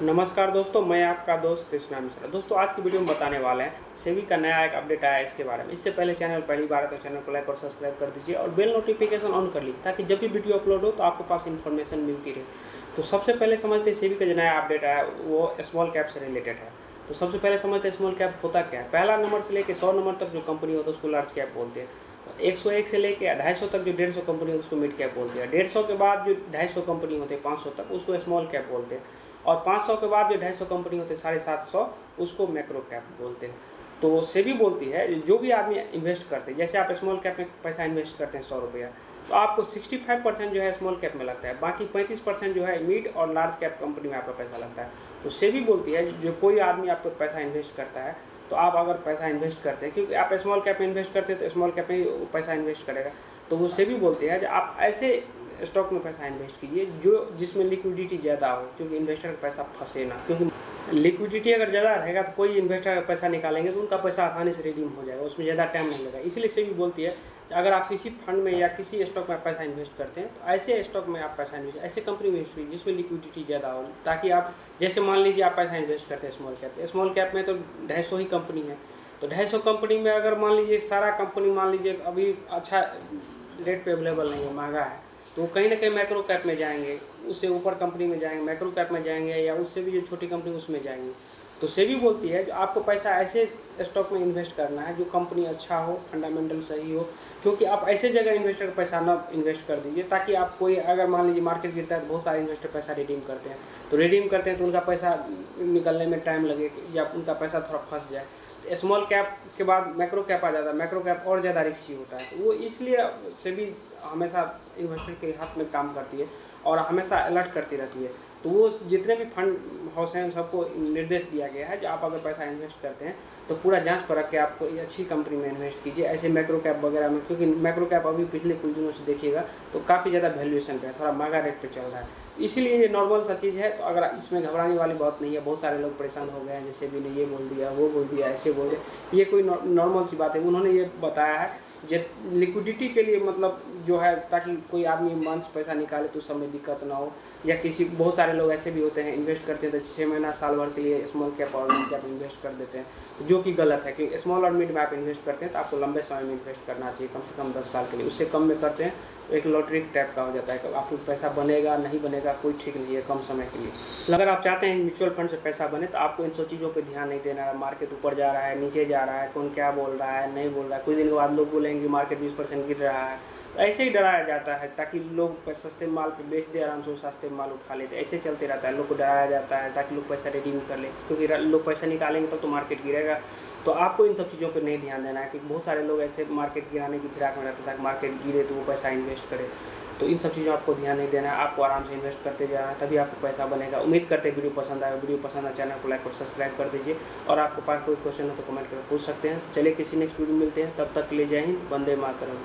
नमस्कार दोस्तों, मैं आपका दोस्त कृष्णा मिश्रा। दोस्तों, आज की वीडियो में बताने वाले हैं सेबी का नया एक अपडेट आया है इसके बारे में। इससे पहले चैनल पहली बार है तो चैनल को लाइक और सब्सक्राइब कर दीजिए और बेल नोटिफिकेशन ऑन कर लीजिए ताकि जब भी वीडियो अपलोड हो तो आपके पास इन्फॉर्मेशन मिलती रहे। तो सबसे पहले समझते हैं सेबी का जो नया अपडेट आया है वो स्मॉल कैप से रिलेटेड है। तो सबसे पहले समझते हैं स्मॉल कैप होता क्या है। पहला नंबर से लेकर 100 नंबर तक जो कंपनी होता है उसको लार्ज कैप बोलते हैं। 101 से लेकर 250 तक जो 150 कंपनी है उसको मिड कैप बोलते हैं। 150 के बाद जो 250 कंपनी होते हैं 500 तक उसको स्मॉल कैप बोलते हैं। और 500 के बाद जो 250 कंपनी होते हैं 750 उसको मैक्रो कैप बोलते हैं। तो सेबी बोलती है जो भी आदमी इन्वेस्ट करते हैं, जैसे आप स्मॉल कैप में पैसा इन्वेस्ट करते हैं 100 रुपया, तो आपको 65% जो है स्मॉल कैप में लगता है, बाकी 35% जो है मिड और लार्ज कैप कंपनी में आपका पैसा लगता है। तो सेबी बोलती है जो कोई आदमी आपको पैसा इन्वेस्ट करता है, तो आप अगर पैसा इन्वेस्ट करते हैं, क्योंकि आप स्मॉल कैप में इन्वेस्ट करते हैं तो स्मॉल कैप में ही पैसा इन्वेस्ट करेगा, तो वो सेबी बोलती है कि आप ऐसे स्टॉक में पैसा इन्वेस्ट कीजिए जो जिसमें लिक्विडिटी ज़्यादा हो, क्योंकि इन्वेस्टर का पैसा फंसे ना। क्योंकि लिक्विडिटी अगर ज़्यादा रहेगा तो कोई इन्वेस्टर अगर पैसा निकालेंगे तो उनका पैसा आसानी से रिडीम हो जाएगा, उसमें ज़्यादा टाइम नहीं लगेगा। इसलिए सेबी बोलती है कि अगर आप किसी फंड में या किसी स्टॉक में पैसा इन्वेस्ट करते हैं तो ऐसे स्टॉक में आप पैसा इन्वेस्ट, ऐसे कंपनी में इन्वेस्ट कीजिए जिसमें लिक्विडिटी ज़्यादा हो, ताकि आप जैसे मान लीजिए आप पैसा इन्वेस्ट करते हैं स्मॉल कैप में, तो 250 ही कंपनी है। तो 250 कंपनी में अगर मान लीजिए सारा कंपनी मान लीजिए अभी अच्छा रेट पे अवेलेबल नहीं है, महंगा है, तो कहीं ना कहीं मैक्रो कैप में जाएंगे, उससे ऊपर कंपनी में जाएंगे, मैक्रो कैप में जाएंगे, या उससे भी जो छोटी कंपनी उसमें जाएंगे। तो सेबी बोलती है जो आपको पैसा ऐसे स्टॉक में इन्वेस्ट करना है जो कंपनी अच्छा हो, फंडामेंटल सही हो, क्योंकि आप ऐसे जगह इन्वेस्टर का पैसा ना इन्वेस्ट कर दीजिए ताकि आप कोई अगर मान लीजिए मार्केट गिरता है तो बहुत सारे इन्वेस्टर पैसा रिडीम करते हैं, तो रिडीम करते हैं तो उनका पैसा निकलने में टाइम लगे या उनका पैसा थोड़ा फंस जाए। स्मॉल कैप के बाद मैक्रो कैप आ जाता है, मैक्रो कैप और ज़्यादा रिस्की होता है, तो वो इसलिए सेबी हमेशा इन्वेस्टर के हाथ में काम करती है और हमेशा अलर्ट करती रहती है। तो वो जितने भी फंड हाउस हैं सबको निर्देश दिया गया है जो आप अगर पैसा इन्वेस्ट करते हैं तो पूरा जांच परख के आपको ये अच्छी कंपनी में इन्वेस्ट कीजिए, ऐसे मैक्रो कैप वगैरह में, क्योंकि मैक्रो कैप अभी पिछले कुछ दिनों से देखिएगा तो काफ़ी ज़्यादा वैल्यूएशन पे है, थोड़ा महंगा रेट पे चल रहा है, इसीलिए ये नॉर्मल सा चीज़ है। तो अगर इसमें घबराने वाली बात नहीं है, बहुत सारे लोग परेशान हो गए हैं, जैसे भी ने ये बोल दिया, वो बोल दिया, ऐसे बोल दिया, ये कोई नॉर्मल सी बात है। उन्होंने ये बताया है जो लिक्विडिटी के लिए, मतलब जो है ताकि कोई आदमी मंथ पैसा निकाले तो उस समय दिक्कत ना हो, या किसी बहुत सारे लोग ऐसे भी होते हैं इन्वेस्ट करते हैं तो 6 महीना साल भर के लिए स्मॉल कैप और मिड कैप इन्वेस्ट कर देते हैं, जो कि गलत है। कि स्मॉल और मिड में आप इन्वेस्ट करते हैं तो आपको लंबे समय में इन्वेस्ट करना चाहिए, कम से कम 10 साल के लिए। उससे कम में करते हैं तो एक लॉटरी टाइप का हो जाता है कि आपको पैसा बनेगा नहीं बनेगा कोई ठीक नहीं है कम समय के लिए। तो अगर आप चाहते हैं म्यूचुअल फंड से पैसा बने तो आपको इन सब चीज़ों पे ध्यान नहीं देना है। मार्केट ऊपर जा रहा है, नीचे जा रहा है, कौन क्या बोल रहा है, नहीं बोल रहा है। कुछ दिन के बाद लोग बोलेंगे मार्केट 20% गिर रहा है, तो ऐसे ही डराया जाता है ताकि लोग सस्ते माल पे बेच दे, आराम से सस्ते माल उठा लेते, ऐसे चलते रहता है। लोग को डराया जाता है ताकि लोग पैसा रिडीम कर ले, क्योंकि लोग पैसा निकालेंगे तब तो मार्केट गिरेगा। तो आपको इन सब चीज़ों पे नहीं ध्यान देना है, क्योंकि बहुत सारे लोग ऐसे मार्केट गिराने की फिराक में रहते हैं, मार्केट गिरे तो वो पैसा इन्वेस्ट करे। तो इन सब चीज़ों आपको ध्यान नहीं देना है, आपको आराम से इन्वेस्ट करते जाना है, तभी आपको पैसा बनेगा। उम्मीद करते हैं वीडियो पसंद आए। वीडियो पसंद आए चैनल को लाइक और सब्सक्राइब कर दीजिए, और आपके पास कोई क्वेश्चन हो तो कमेंट करके पूछ सकते हैं। चलिए किसी नेक्स्ट वीडियो मिलते हैं, तब तक के लिए जय हिंद, वंदे मातरम।